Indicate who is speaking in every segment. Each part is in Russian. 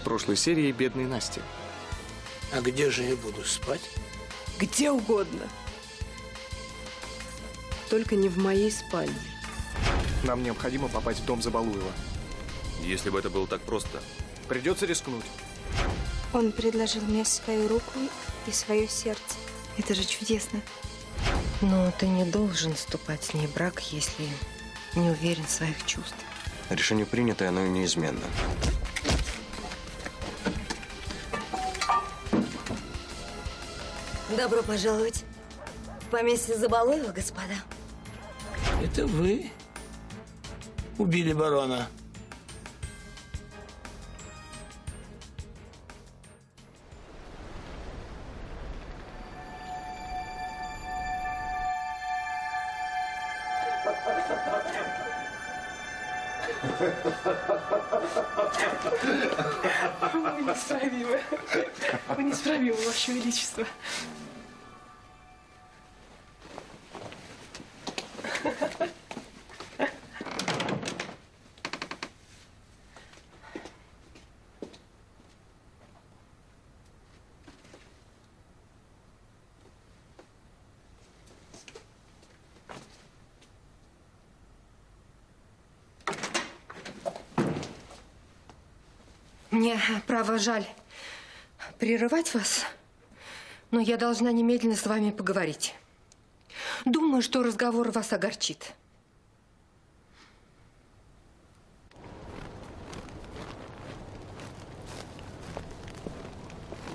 Speaker 1: прошлой серии бедной Насти.
Speaker 2: А где же я буду спать?
Speaker 3: Где угодно. Только не в моей спальне.
Speaker 1: Нам необходимо попасть в дом Забалуева.
Speaker 4: Если бы это было так просто.
Speaker 1: Придется рискнуть.
Speaker 5: Он предложил мне свою руку и свое сердце. Это же чудесно.
Speaker 6: Но ты не должен вступать с ней в брак, если не уверен в своих чувствах.
Speaker 7: Решение принято, и оно неизменно.
Speaker 6: Добро пожаловать в поместье Забалуева, господа.
Speaker 2: Это вы убили барона?
Speaker 3: Вы неисправимы. Вы неисправимы, Ваше Величество.
Speaker 6: Мне, право, жаль прерывать вас, но я должна немедленно с вами поговорить. Думаю, что разговор вас огорчит.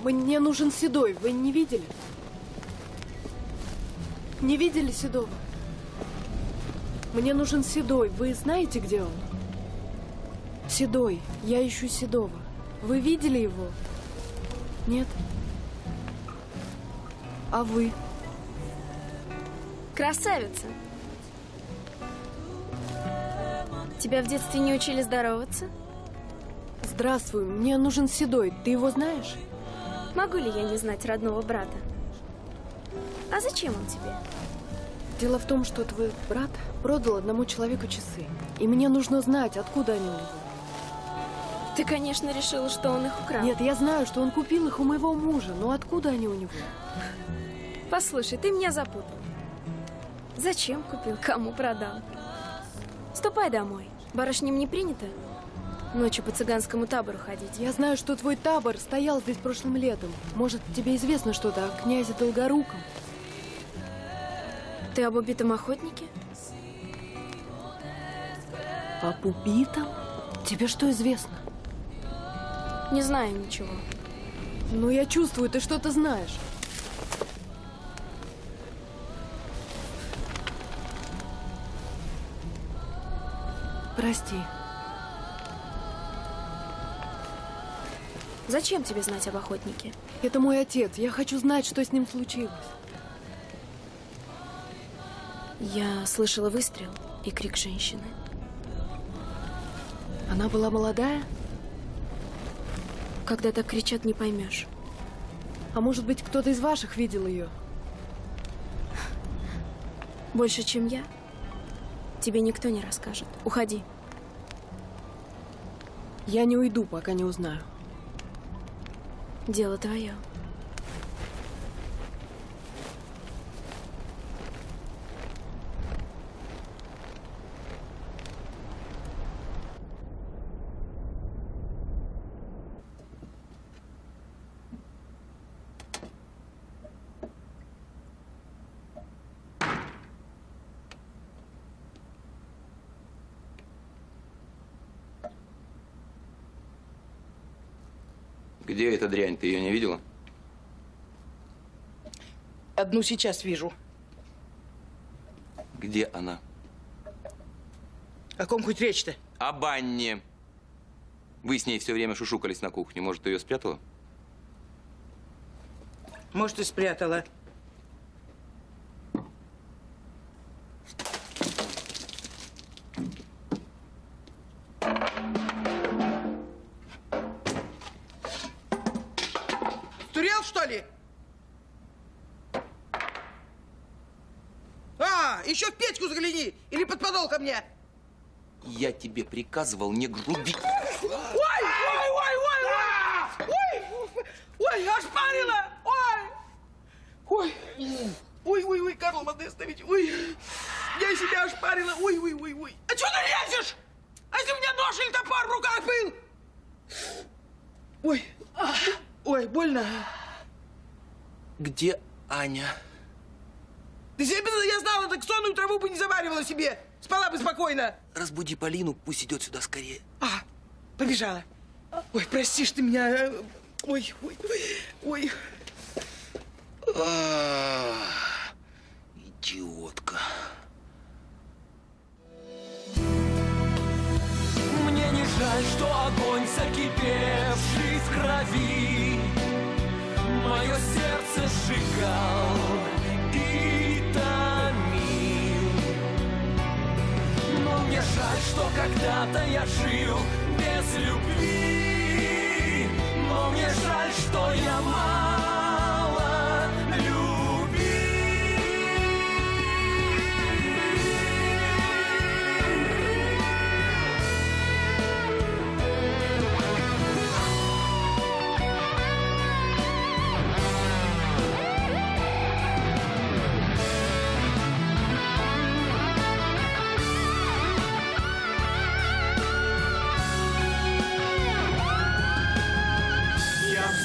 Speaker 3: Мне нужен Седой. Вы не видели? Не видели Седова? Мне нужен Седой. Вы знаете, где он? Седой. Я ищу Седова. Вы видели его? Нет? А вы?
Speaker 8: Красавица. Тебя в детстве не учили здороваться?
Speaker 3: Здравствуй. Мне нужен Седой. Ты его знаешь?
Speaker 8: Могу ли я не знать родного брата? А зачем он тебе?
Speaker 3: Дело в том, что твой брат продал одному человеку часы. И мне нужно знать, откуда они у него.
Speaker 8: Ты, конечно, решила, что он их украл.
Speaker 3: Нет, я знаю, что он купил их у моего мужа. Но откуда они у него?
Speaker 8: Послушай, ты меня запутал. Зачем купил, кому продал? Ступай домой. Барышням не принято ночью по цыганскому табору ходить.
Speaker 3: Я знаю, что твой табор стоял здесь прошлым летом. Может, тебе известно что-то о князе Долгоруком?
Speaker 8: Ты об убитом охотнике?
Speaker 3: Об убитом? Тебе что известно?
Speaker 8: Не знаю ничего.
Speaker 3: Но я чувствую, ты что-то знаешь. Прости.
Speaker 8: Зачем тебе знать об охотнике?
Speaker 3: Это мой отец. Я хочу знать, что с ним случилось.
Speaker 8: Я слышала выстрел и крик женщины.
Speaker 3: Она была молодая?
Speaker 8: Когда так кричат, не поймешь.
Speaker 3: А может быть, кто-то из ваших видел ее?
Speaker 8: Больше, чем я, тебе никто не расскажет. Уходи.
Speaker 3: Я не уйду, пока не узнаю.
Speaker 8: Дело твое.
Speaker 4: Где эта дрянь? Ты ее не видела?
Speaker 9: Одну сейчас вижу.
Speaker 4: Где она?
Speaker 9: О ком хоть речь-то?
Speaker 4: Об Анне. Вы с ней все время шушукались на кухне. Может, ты ее спрятала?
Speaker 9: Может, и спрятала. Сдурел, что ли? Еще в печку загляни! Или под подол ко мне!
Speaker 4: Я тебе приказывал не грубить.
Speaker 9: Ой, ой, ой, ой, ой! Ой, ой, больно.
Speaker 2: Где Аня?
Speaker 9: Ты себе, я знала, так сонную траву бы не заваривала себе. Спала бы спокойно.
Speaker 2: Разбуди Полину, пусть идет сюда скорее.
Speaker 9: Побежала. Ой, простишь ты меня. Ой, ой, ой.
Speaker 2: Идиотка.
Speaker 10: Мне не жаль, что огонь, закипевший в крови, мое сердце сжигал и томил. Но мне жаль, что когда-то я жил без любви. Но мне жаль, что я мало любил.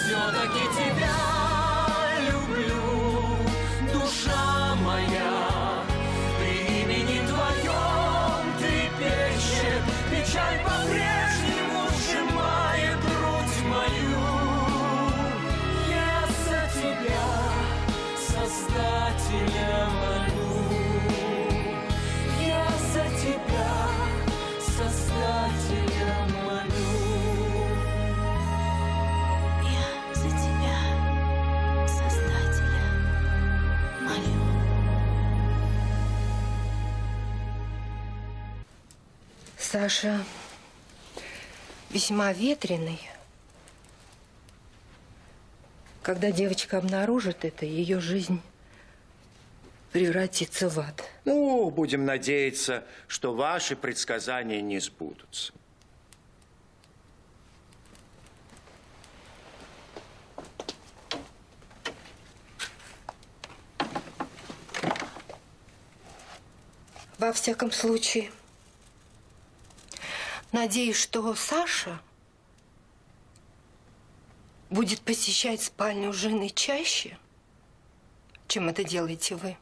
Speaker 10: Все-таки тебя люблю, душа моя, при имени твоем трепещет, печаль по-прежнему сжимает грудь мою. Я за тебя, Создателя, молю. Я за тебя, Создателя, молю.
Speaker 6: Саша весьма ветреный. Когда девочка обнаружит это, ее жизнь превратится в ад.
Speaker 11: Ну, будем надеяться, что ваши предсказания не сбудутся.
Speaker 6: Во всяком случае, надеюсь, что Саша будет посещать спальню жены чаще, чем это делаете вы.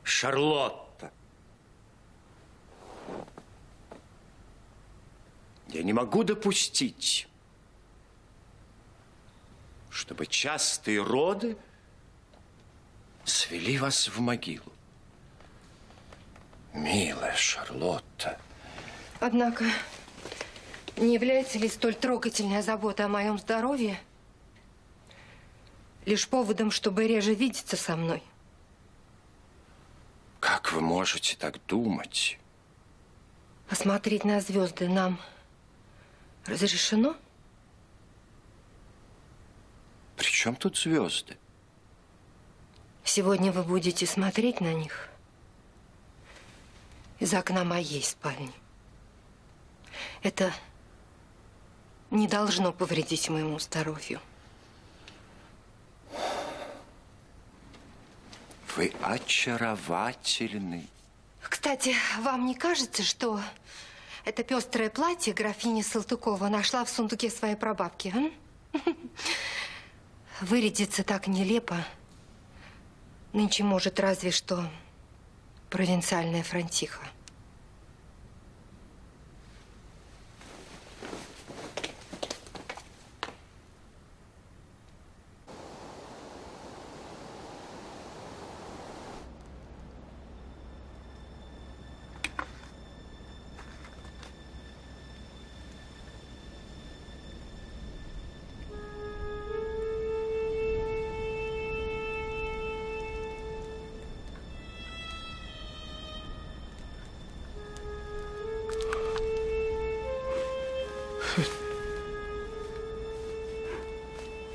Speaker 11: Шарлотта, я не могу допустить, чтобы частые роды свели вас в могилу. Милая Шарлотта.
Speaker 6: Однако, не является ли столь трогательная забота о моем здоровье лишь поводом, чтобы реже видеться со мной?
Speaker 11: Как вы можете так думать?
Speaker 6: Посмотреть на звезды нам разрешено?
Speaker 11: При чем тут звезды?
Speaker 6: Сегодня вы будете смотреть на них из окна моей спальни. Это не должно повредить моему здоровью.
Speaker 11: Вы очаровательны.
Speaker 6: Кстати, вам не кажется, что это пестрое платье графиня Салтыкова нашла в сундуке своей прабабки? Вырядиться так нелепо нынче может разве что провинциальная франтиха.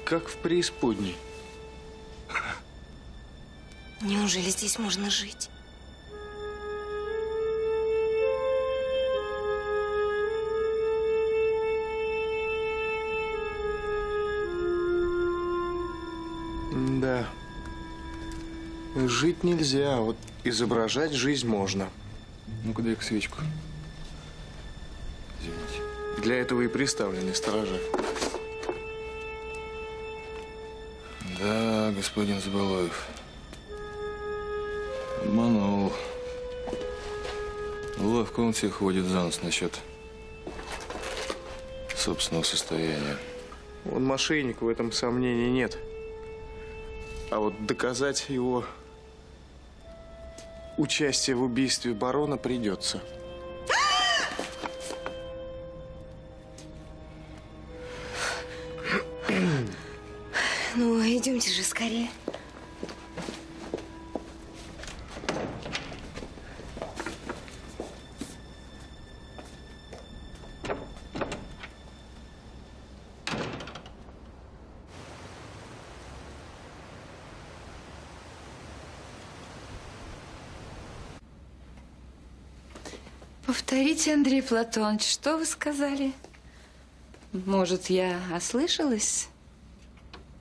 Speaker 1: Как в преисподней.
Speaker 5: Неужели здесь можно жить?
Speaker 1: Да. Жить нельзя, а вот изображать жизнь можно. Ну-ка, дай-ка свечку. Извините. Для этого и приставлены сторожа. Да, господин Забылоев. Обманул. Ловко он всех ходит за нос насчет собственного состояния. Он мошенник, в этом сомнений нет. А вот доказать его участие в убийстве барона придется.
Speaker 5: Ну, идемте же скорее.
Speaker 12: Повторите, Андрей Платонович, что вы сказали? Может, я ослышалась?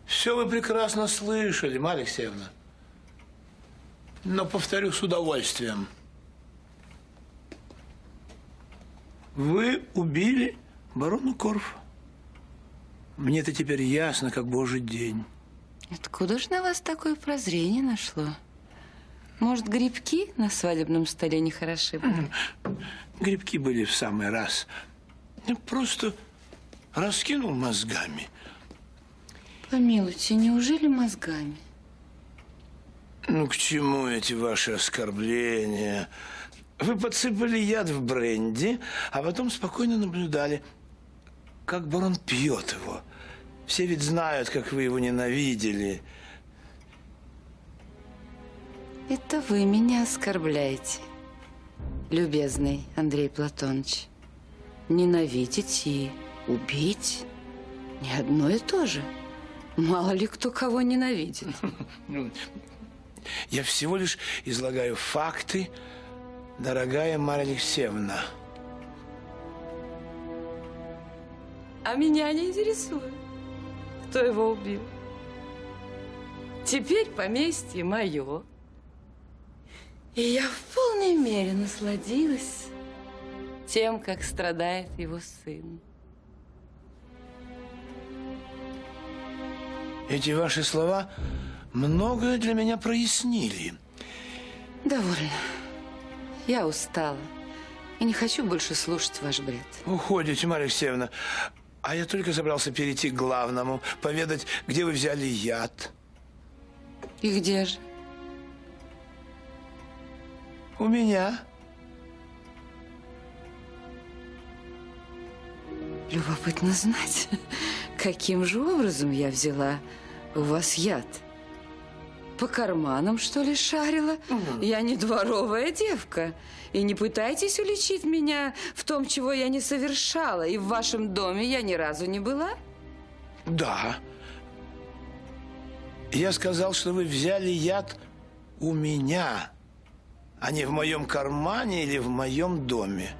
Speaker 13: Все вы прекрасно слышали, Марья Алексеевна. Но повторю с удовольствием. Вы убили барона Корфа. Мне это теперь ясно, как божий день.
Speaker 12: Откуда же на вас такое прозрение нашло? Может, грибки на свадебном столе не хороши были?
Speaker 13: Грибки были в самый раз. Я просто раскинул мозгами.
Speaker 12: Помилуйте, неужели мозгами?
Speaker 13: Ну, к чему эти ваши оскорбления? Вы подсыпали яд в бренди, а потом спокойно наблюдали, как барон пьет его. Все ведь знают, как вы его ненавидели.
Speaker 12: Это вы меня оскорбляете, любезный Андрей Платонович. Ненавидеть и убить не одно и то же. Мало ли кто кого ненавидит.
Speaker 13: Я всего лишь излагаю факты, дорогая Марья Алексеевна.
Speaker 12: А меня не интересует, кто его убил. Теперь поместье мое. И я в полной мере насладилась тем, как страдает его сын.
Speaker 13: Эти ваши слова многое для меня прояснили.
Speaker 12: Довольно. Я устала и не хочу больше слушать ваш бред.
Speaker 13: Уходите, Марья Алексеевна. А я только собрался перейти к главному, поведать, где вы взяли яд.
Speaker 12: И где же?
Speaker 13: У меня.
Speaker 12: Любопытно знать, каким же образом я взяла у вас яд. По карманам, что ли, шарила? Я не дворовая девка. И не пытайтесь уличить меня в том, чего я не совершала. И в вашем доме я ни разу не была.
Speaker 13: Да. Я сказал, что вы взяли яд у меня, а не в моем кармане или в моем доме.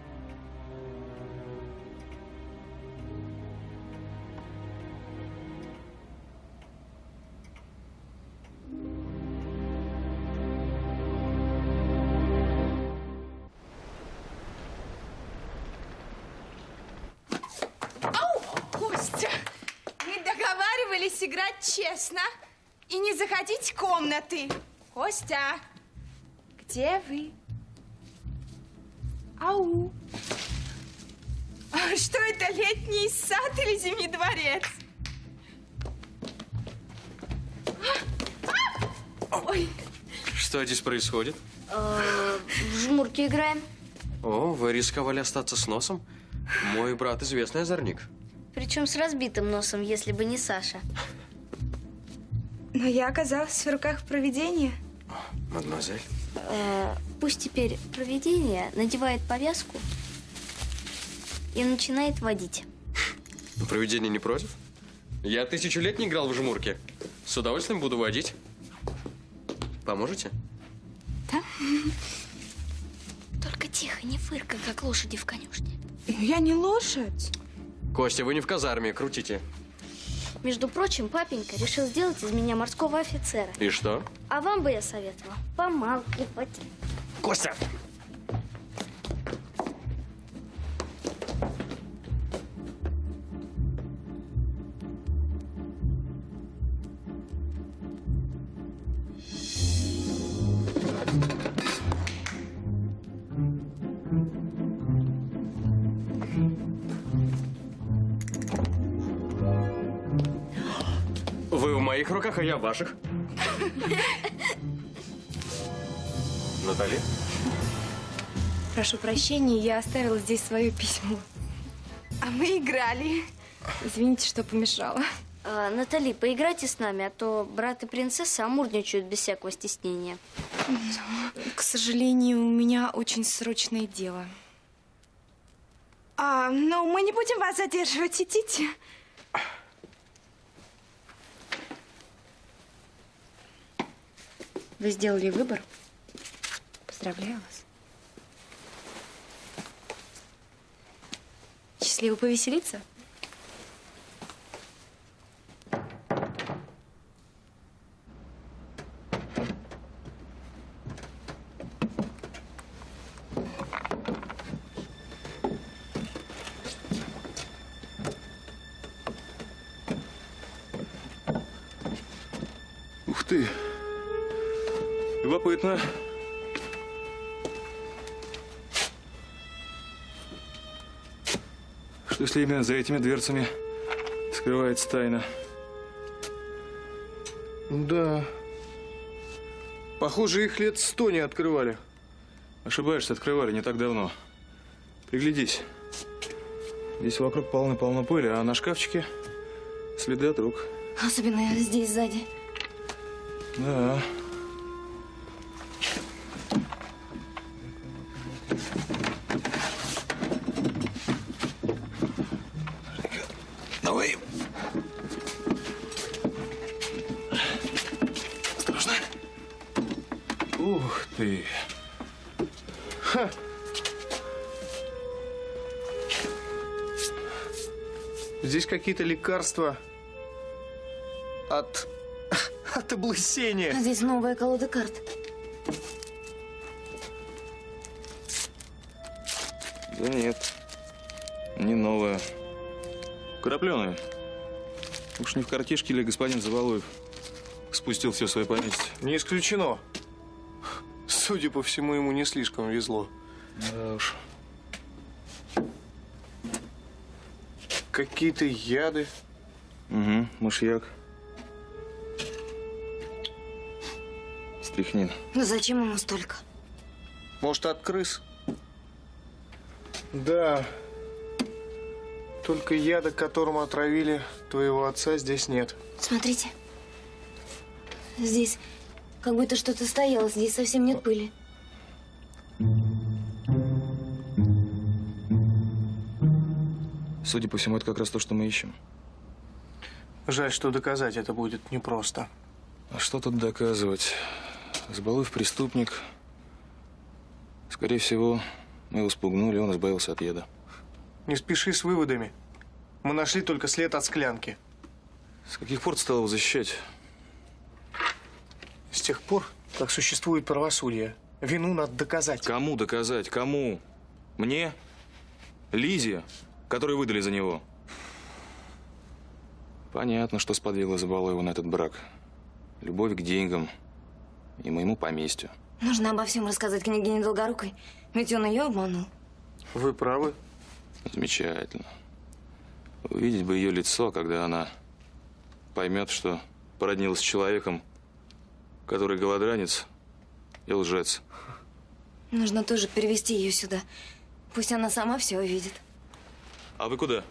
Speaker 5: Костя, мы договаривались играть честно и не заходить в комнаты. Костя, где вы? Ау. А что это, летний сад или Зимний дворец? Ой.
Speaker 7: Что здесь происходит?
Speaker 14: В жмурки играем.
Speaker 7: О, вы рисковали остаться с носом? Мой брат известный озорник.
Speaker 14: Причем с разбитым носом, если бы не Саша.
Speaker 5: Но я оказалась в руках провидения.
Speaker 7: Мадемуазель.
Speaker 14: Пусть теперь провидение надевает повязку и начинает водить.
Speaker 7: Провидение не против? Я 1000 лет не играл в жмурки. С удовольствием буду водить. Поможете?
Speaker 14: Да? Только тихо, не фыркай, как лошади в конюшне.
Speaker 5: Я не лошадь.
Speaker 7: Костя, вы не в казарме, крутите.
Speaker 14: Между прочим, папенька решил сделать из меня морского офицера.
Speaker 7: И что?
Speaker 14: А вам бы я советовала помалкивать.
Speaker 7: Костя! моих руках, а я в ваших. Натали?
Speaker 5: Прошу прощения, я оставила здесь свое письмо. А мы играли. Извините, что помешала.
Speaker 14: Натали, поиграйте с нами, а то брат и принцесса амурничают без всякого стеснения.
Speaker 5: К сожалению, у меня очень срочное дело. Но мы не будем вас задерживать, идите. Вы сделали выбор. Поздравляю вас. Счастливо повеселиться.
Speaker 1: Ух ты! Любопытно. Что если именно за этими дверцами скрывается тайна? Да. Похоже, их лет 100 не открывали. Ошибаешься, открывали не так давно. Приглядись. Здесь вокруг полно пыли, а на шкафчике следы от рук.
Speaker 5: Особенно здесь, сзади.
Speaker 1: Да.
Speaker 13: Давай. Осторожно.
Speaker 1: Ух ты. Ха. Здесь какие-то лекарства от облысения.
Speaker 5: Здесь новая колода карт.
Speaker 1: Да нет, не новая. Крапленая. Уж не в картишке ли господин Завалуев спустил все свои поместья? Не исключено. Судя по всему, ему не слишком везло. Да уж. Какие-то яды. Угу, мышьяк. Стрихнин.
Speaker 5: Ну зачем ему столько?
Speaker 1: Может, от крыс? Да. Только яда, которым отравили твоего отца, здесь нет.
Speaker 5: Смотрите. Здесь как будто что-то стояло, здесь совсем нет пыли.
Speaker 1: Судя по всему, это как раз то, что мы ищем. Жаль, что доказать это будет непросто. А что тут доказывать? Забалуев преступник. Скорее всего, мы его спугнули, он избавился от яда. Не спеши с выводами. Мы нашли только след от склянки. С каких пор ты стал его защищать? С тех пор, как существует правосудие. Вину надо доказать. Кому доказать? Кому? Мне? Лизе, которую выдали за него? Понятно, что сподвигло Забалуева на этот брак. Любовь к деньгам и моему поместью.
Speaker 5: Нужно обо всем рассказать княгине Долгорукой, ведь он ее обманул.
Speaker 1: Вы правы. Замечательно. Увидеть бы ее лицо, когда она поймет, что породнилась с человеком, который голодранец и лжец.
Speaker 5: Нужно тоже перевести ее сюда. Пусть она сама все увидит.
Speaker 1: А вы куда?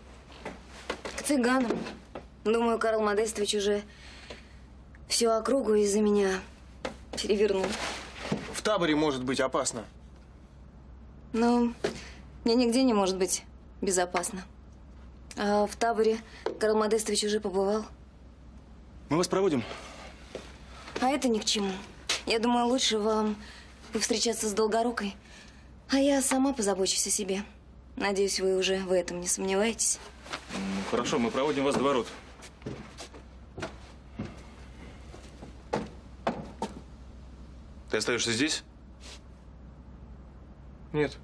Speaker 5: К цыганам. Думаю, Карл Модестович уже всю округу из-за меня перевернул.
Speaker 1: В таборе может быть опасно.
Speaker 5: Но мне нигде не может быть безопасно. А в таборе Карл Модестович уже побывал.
Speaker 1: Мы вас проводим.
Speaker 5: А это ни к чему. Я думаю, лучше вам повстречаться с Долгорукой. А я сама позабочусь о себе. Надеюсь, вы уже в этом не сомневаетесь.
Speaker 1: Хорошо, мы проводим вас до ворот. Ты остаешься здесь? Нет.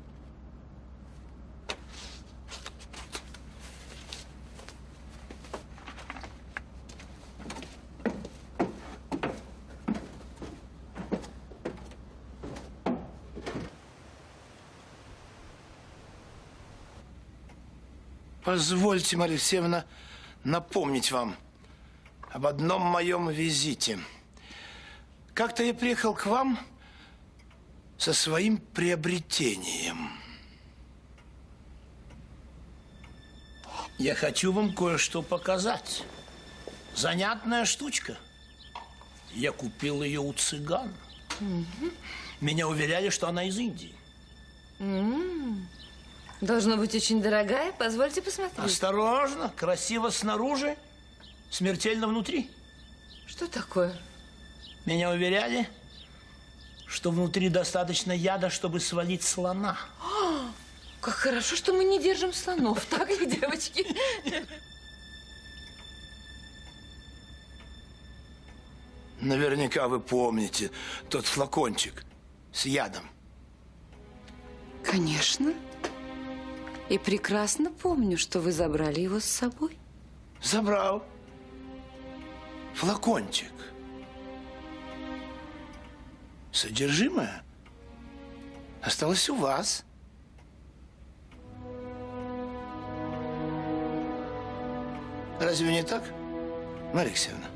Speaker 13: Позвольте, Марья Алексеевна, напомнить вам. об одном моем визите. Как-то я приехал к вам со своим приобретением. Я хочу вам кое-что показать. Занятная штучка. Я купил ее у цыган. Меня уверяли, что она из Индии.
Speaker 12: Должно быть очень дорогая. Позвольте посмотреть.
Speaker 13: Осторожно, красиво снаружи, смертельно внутри.
Speaker 12: Что такое?
Speaker 13: Меня уверяли, что внутри достаточно яда, чтобы свалить слона.
Speaker 12: Как хорошо, что мы не держим слонов, так ли, девочки?
Speaker 13: Наверняка вы помните тот флакончик с ядом.
Speaker 12: Конечно. И прекрасно помню, что вы забрали его с собой.
Speaker 13: Забрал. Флакончик. Содержимое осталось у вас. Разве не так, Марья Алексеевна?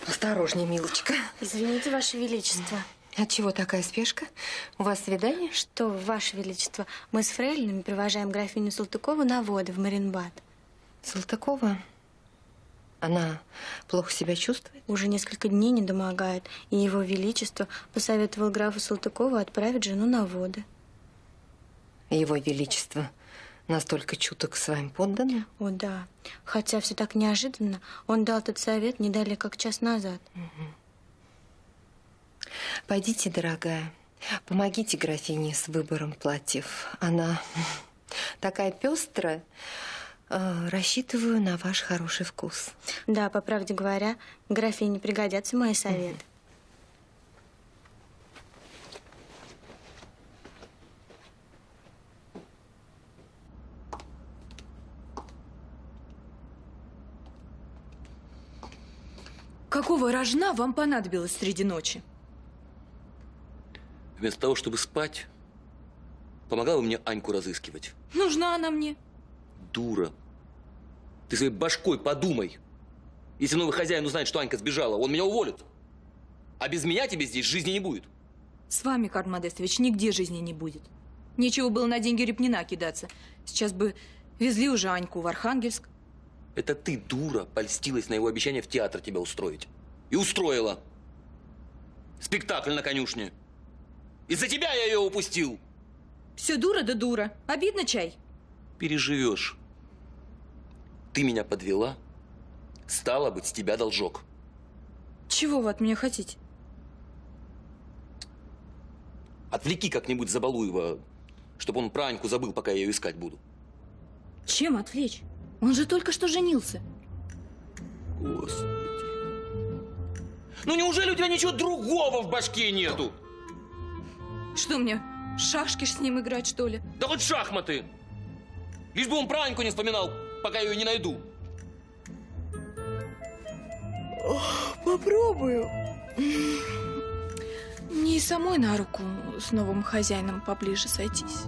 Speaker 6: Осторожней, милочка.
Speaker 14: Извините, Ваше Величество.
Speaker 6: Отчего такая спешка? У вас свидание?
Speaker 14: Что, Ваше Величество, мы с фрейлинами провожаем графиню Салтыкову на воды в Маринбад.
Speaker 6: Салтыкова? Она плохо себя чувствует?
Speaker 14: Уже несколько дней не домогает, и Его Величество посоветовал графу Салтыкову отправить жену на воды.
Speaker 6: Его Величество настолько чуток к своим подданным?
Speaker 14: О, да. Хотя все так неожиданно. Он дал этот совет не далее, как час назад.
Speaker 6: Пойдите, дорогая, помогите графине с выбором платьев. Она такая пестрая. Рассчитываю на ваш хороший вкус.
Speaker 14: Да, по правде говоря, графине пригодятся мои советы.
Speaker 15: Какого рожна вам понадобилось среди ночи?
Speaker 4: Вместо того, чтобы спать, помогала мне Аньку разыскивать.
Speaker 15: Нужна она мне.
Speaker 4: Дура. Ты своей башкой подумай. Если новый хозяин узнает, что Анька сбежала, он меня уволит. А без меня тебе здесь жизни не будет.
Speaker 15: С вами, Карл Модестович, нигде жизни не будет. Нечего было на деньги Репнина кидаться. Сейчас бы везли уже Аньку в Архангельск.
Speaker 4: Это ты, дура, польстилась на его обещание в театр тебя устроить. И устроила. Спектакль на конюшне. Из-за тебя я ее упустил.
Speaker 15: Все дура да дура. Обидно, чай?
Speaker 4: Переживешь. Ты меня подвела. Стало быть, с тебя должок.
Speaker 15: Чего вы от меня хотите?
Speaker 4: Отвлеки как-нибудь Забалуева, чтобы он про Аньку забыл, пока я ее искать буду.
Speaker 15: Чем отвлечь? Он же только что женился.
Speaker 4: Господи. Ну неужели у тебя ничего другого в башке нету?
Speaker 15: Что мне, шашки с ним играть, что ли?
Speaker 4: Да хоть шахматы. Лишь бы он про Аньку не вспоминал, пока я ее не найду.
Speaker 15: Попробую. Мне и самой на руку с новым хозяином поближе сойтись.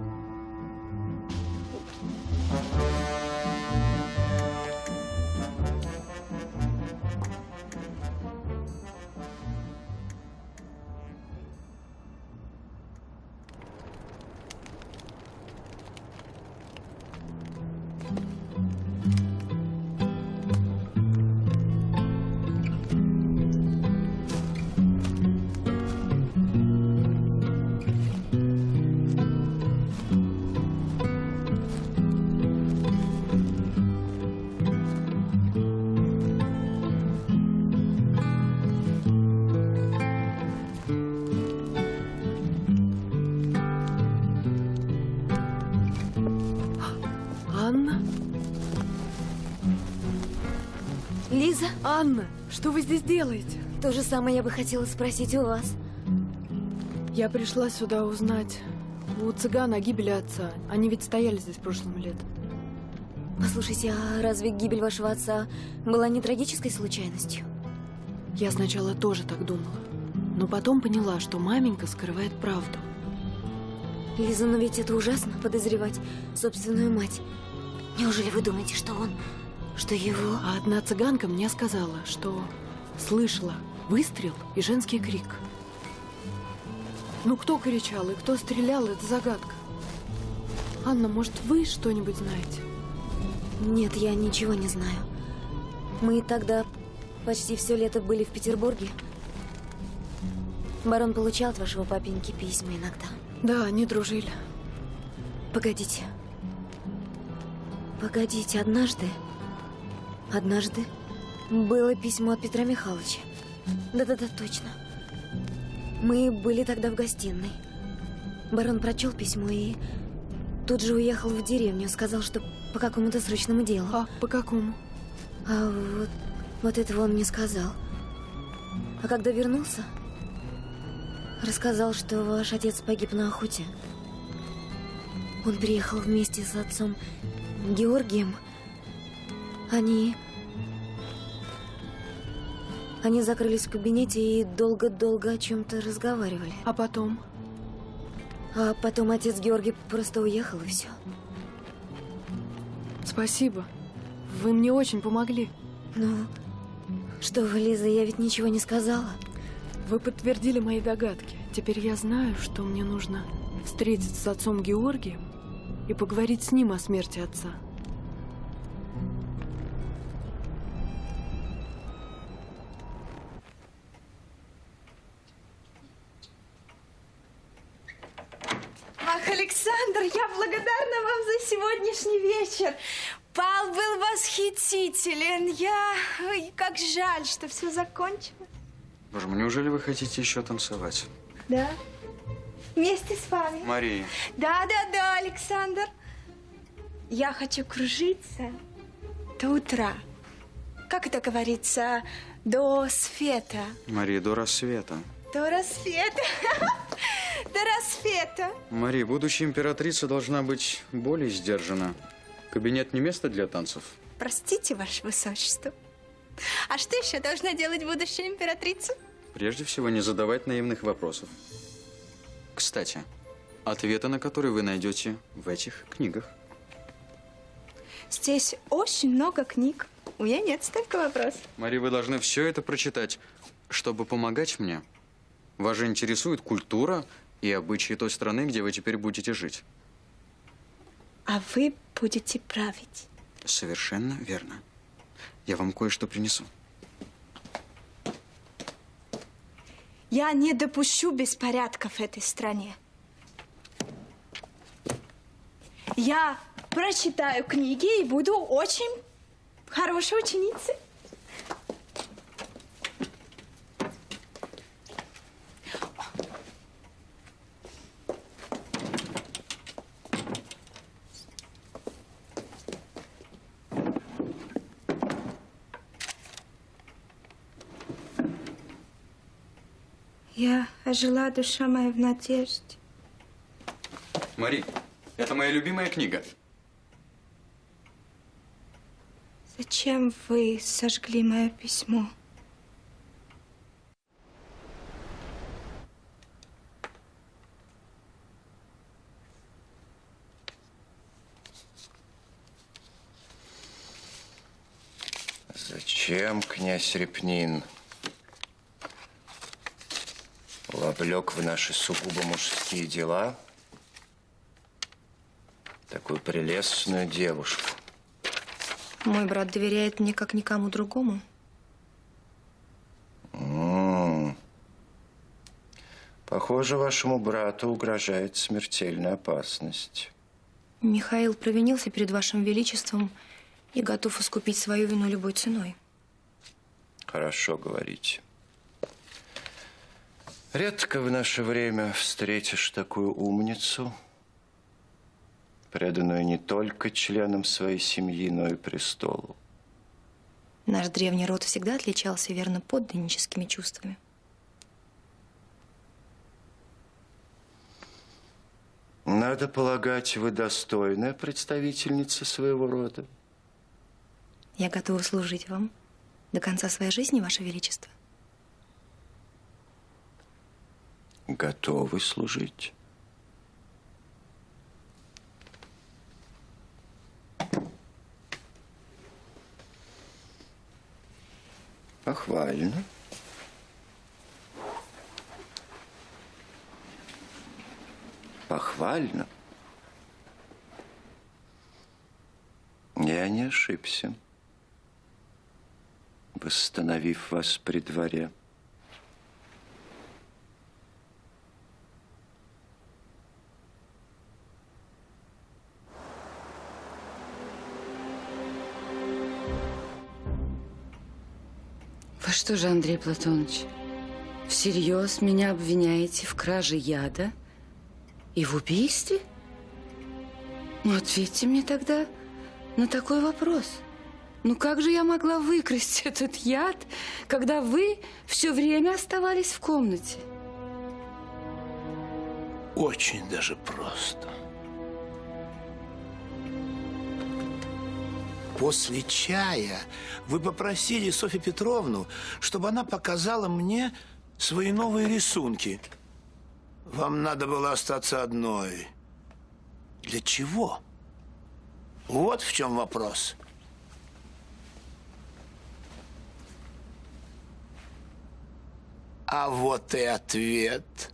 Speaker 3: Лиза? Анна, что вы здесь делаете?
Speaker 5: То же самое я бы хотела спросить у вас.
Speaker 3: Я пришла сюда узнать у цыган о гибели отца. Они ведь стояли здесь прошлым летом.
Speaker 5: Послушайте, а разве гибель вашего отца была не трагической случайностью?
Speaker 3: Я сначала тоже так думала, но потом поняла, что маменька скрывает правду.
Speaker 5: Лиза, но ведь это ужасно, подозревать собственную мать. Неужели вы думаете, что он, что его...
Speaker 3: А одна цыганка мне сказала, что слышала выстрел и женский крик. Ну, кто кричал и кто стрелял, это загадка. Анна, может, вы что-нибудь знаете?
Speaker 5: Нет, я ничего не знаю. Мы тогда почти все лето были в Петербурге. Барон получал от вашего папеньки письма иногда.
Speaker 3: Да, они дружили.
Speaker 5: Погодите. Погодите, однажды было письмо от Петра Михайловича. Да-да-да, точно. Мы были тогда в гостиной. Барон прочел письмо и тут же уехал в деревню. Сказал, что по какому-то срочному делу.
Speaker 3: А по какому?
Speaker 5: А вот этого он не сказал. А когда вернулся, рассказал, что ваш отец погиб на охоте. Он приехал вместе с отцом Георгием. Они закрылись в кабинете и долго-долго о чем-то разговаривали.
Speaker 3: А потом?
Speaker 5: А потом отец Георгий просто уехал, и все.
Speaker 3: Спасибо. Вы мне очень помогли.
Speaker 5: Ну, что вы, Лиза, я ведь ничего не сказала.
Speaker 3: Вы подтвердили мои догадки. Теперь я знаю, что мне нужно встретиться с отцом Георгием и поговорить с ним о смерти отца.
Speaker 16: Ах, Александр, я благодарна вам за сегодняшний вечер. Бал был восхитителен. Ой, как жаль, что все закончилось.
Speaker 1: Боже мой, неужели вы хотите еще танцевать?
Speaker 16: Да. Вместе с вами.
Speaker 1: Мария.
Speaker 16: Да, Александр. Я хочу кружиться до утра. Как это говорится? До света.
Speaker 1: Мария, до рассвета.
Speaker 16: До рассвета. До рассвета.
Speaker 1: Мария, будущая императрица должна быть более сдержана. Кабинет не место для танцев.
Speaker 16: Простите, ваше высочество. А что еще должна делать будущая императрица?
Speaker 1: Прежде всего, не задавать наивных вопросов. Кстати, ответы на которые вы найдете в этих книгах.
Speaker 16: Здесь очень много книг. У меня нет столько вопросов.
Speaker 1: Мария, вы должны все это прочитать, чтобы помогать мне. Вас же интересует культура и обычаи той страны, где вы теперь будете жить.
Speaker 16: А вы будете править.
Speaker 1: Совершенно верно. Я вам кое-что принесу.
Speaker 16: Я не допущу беспорядков в этой стране. Я прочитаю книги и буду очень хорошей ученицей. Я ожила, душа моя, в надежде.
Speaker 1: Мари, это моя любимая книга.
Speaker 16: Зачем вы сожгли мое письмо?
Speaker 11: Зачем князь Репнин вовлек в наши сугубо мужские дела такую прелестную девушку?
Speaker 15: Мой брат доверяет мне как никому другому.
Speaker 11: Похоже, вашему брату угрожает смертельная опасность.
Speaker 15: Михаил провинился перед вашим величеством и готов искупить свою вину любой ценой.
Speaker 11: Хорошо говорите. Редко в наше время встретишь такую умницу, преданную не только членам своей семьи, но и престолу.
Speaker 15: Наш древний род всегда отличался верноподданническими чувствами.
Speaker 11: Надо полагать, вы достойная представительница своего рода.
Speaker 15: Я готова служить вам до конца своей жизни, ваше величество.
Speaker 11: готовы служить. Похвально. Похвально. Я не ошибся, восстановив вас при дворе.
Speaker 12: Вы что же, Андрей Платонович, всерьез меня обвиняете в краже яда и в убийстве? Ну, ответьте мне тогда на такой вопрос. Ну, как же я могла выкрасть этот яд, когда вы все время оставались в комнате?
Speaker 13: Очень даже просто. После чая вы попросили Софью Петровну, чтобы она показала мне свои новые рисунки. Вам надо было остаться одной. Для чего? Вот в чем вопрос. А вот и ответ.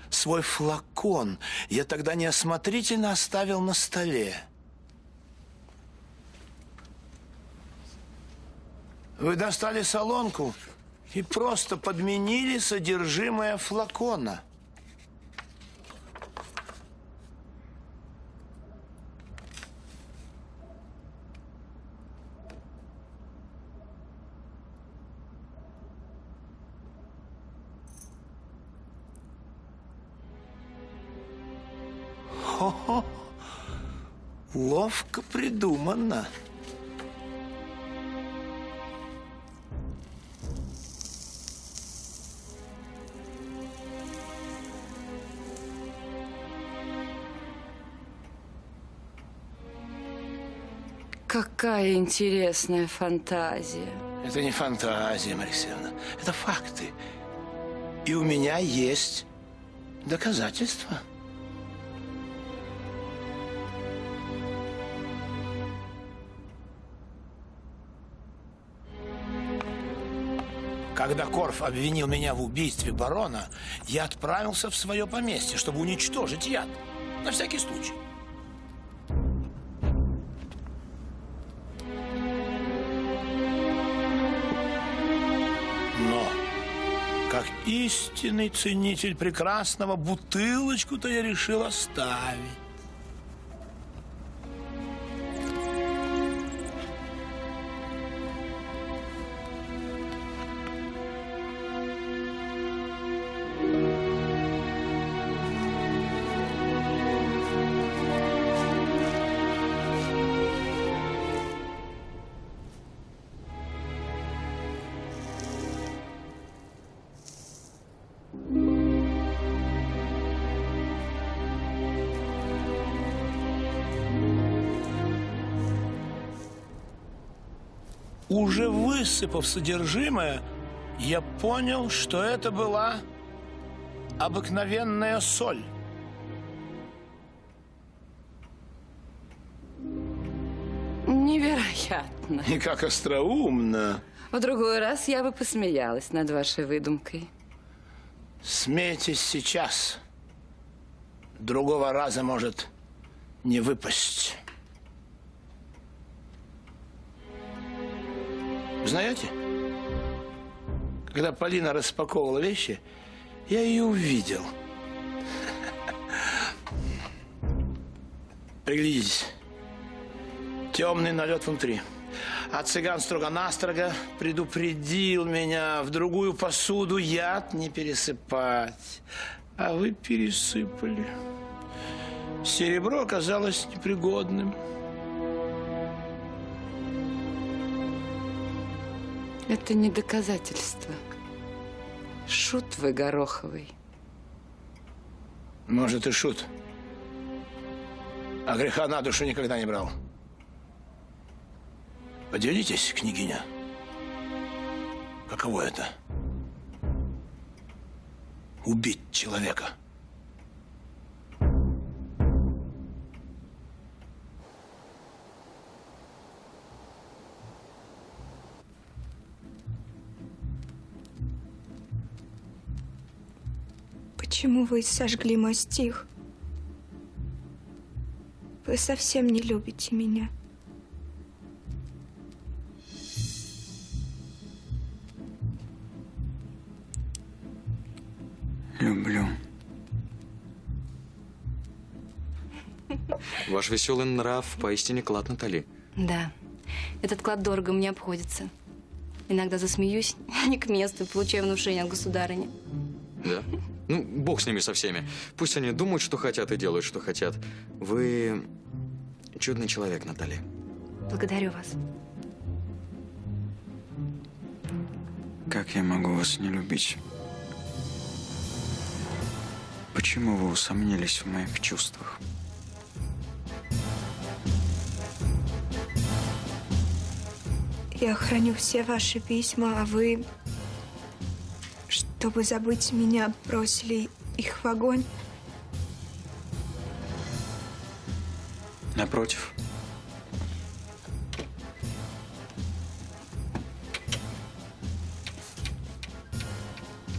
Speaker 13: Свой флакон я тогда неосмотрительно оставил на столе. Вы достали солонку и просто подменили содержимое флакона. Хо-хо, ловко придумано.
Speaker 12: Какая интересная фантазия.
Speaker 13: Это не фантазия, Марья Алексеевна. Это факты. И у меня есть доказательства. Когда Корф обвинил меня в убийстве барона, я отправился в свое поместье, чтобы уничтожить яд. На всякий случай. Но, как истинный ценитель прекрасного, бутылочку-то я решил оставить. Уже высыпав содержимое, я понял, что это была обыкновенная соль.
Speaker 12: Невероятно.
Speaker 13: И как остроумно.
Speaker 12: В другой раз я бы посмеялась над вашей выдумкой.
Speaker 13: Смейтесь сейчас. Другого раза может не выпасть. Знаете, когда Полина распаковывала вещи, я ее увидел. Приглядитесь. Темный налет внутри. А цыган строго-настрого предупредил меня в другую посуду яд не пересыпать. А вы пересыпали. Серебро оказалось непригодным.
Speaker 12: Это не доказательство. Шут вы, Гороховый.
Speaker 13: Может, и шут. А греха на душу никогда не брал. Поделитесь, княгиня. Каково это? убить человека.
Speaker 16: Почему вы сожгли мой стих? Вы совсем не любите меня.
Speaker 17: Люблю.
Speaker 18: Ваш веселый нрав поистине клад, Натали.
Speaker 19: Да, этот клад дорого мне обходится. Иногда засмеюсь, не к месту, и получаю внушение от государыни.
Speaker 18: Да? Ну, бог с ними со всеми. Пусть они думают, что хотят, и делают, что хотят. Вы чудный человек, Натали.
Speaker 19: Благодарю вас.
Speaker 17: Как я могу вас не любить? Почему вы усомнились в моих чувствах?
Speaker 16: Я храню все ваши письма, а вы, чтобы забыть меня, бросили их в огонь.
Speaker 17: Напротив.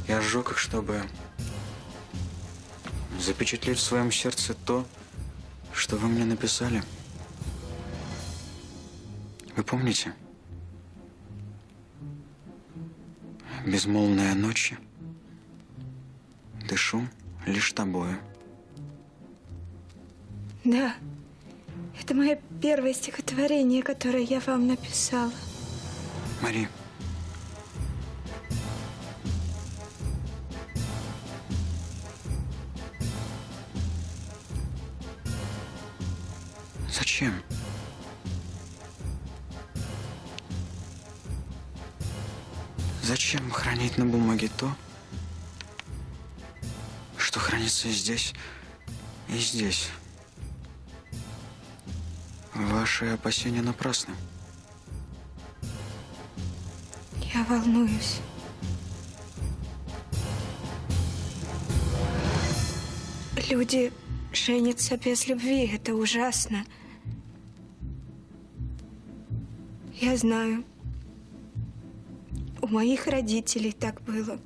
Speaker 17: Я сжег их, чтобы запечатлеть в своем сердце то, что вы мне написали. Вы помните? Безмолвные ночи, дышу лишь тобою.
Speaker 16: Да, это мое первое стихотворение, которое я вам написала.
Speaker 17: Мари, зачем? Зачем хранить на бумаге то, что хранится и здесь, и здесь? Ваши опасения напрасны.
Speaker 16: Я волнуюсь. Люди женятся без любви. Это ужасно. Я знаю. У моих родителей так было.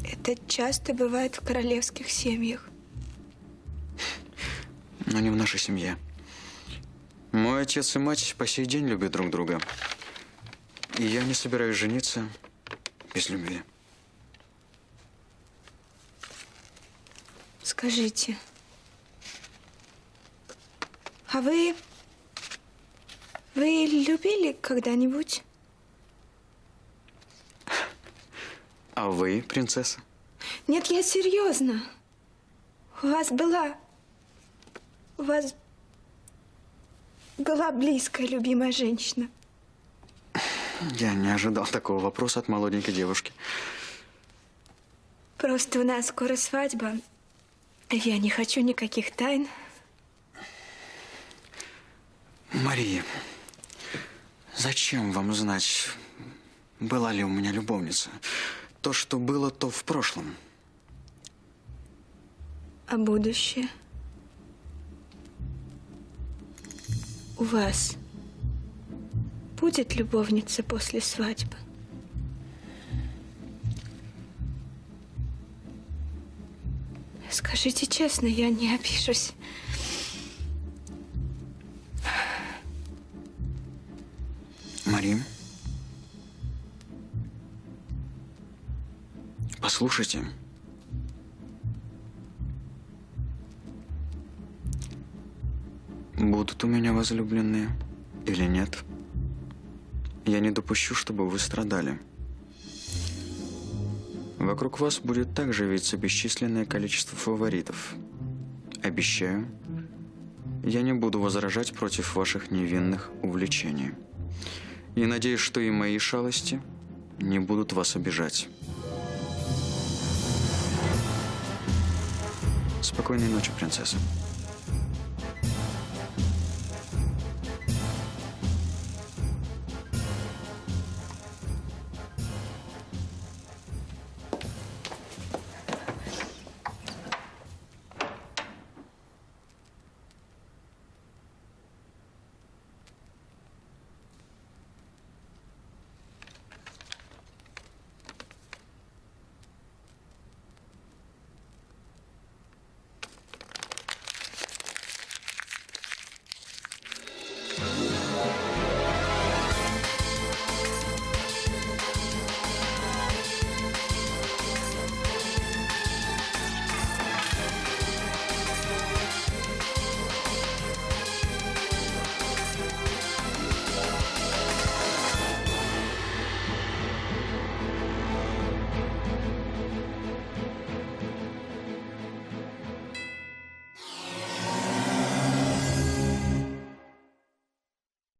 Speaker 16: Это часто бывает в королевских семьях.
Speaker 17: Но не в нашей семье. Мой отец и мать по сей день любят друг друга. И я не собираюсь жениться без любви.
Speaker 16: Скажите, а вы любили когда-нибудь?
Speaker 17: А вы, принцесса?
Speaker 16: Нет, я серьезно. У вас была близкая, любимая женщина.
Speaker 17: Я не ожидал такого вопроса от молоденькой девушки.
Speaker 16: Просто у нас скоро свадьба. Я не хочу никаких тайн.
Speaker 17: Мария, зачем вам знать, была ли у меня любовница? То, что было, то в прошлом.
Speaker 16: А будущее? У вас будет любовница после свадьбы? Скажите честно, я не обижусь.
Speaker 17: Мария, послушайте. Будут у меня возлюбленные или нет? Я не допущу, чтобы вы страдали. Вокруг вас будет также виться бесчисленное количество фаворитов. Обещаю, я не буду возражать против ваших невинных увлечений. И надеюсь, что и мои шалости не будут вас обижать. Спокойной ночи, принцесса.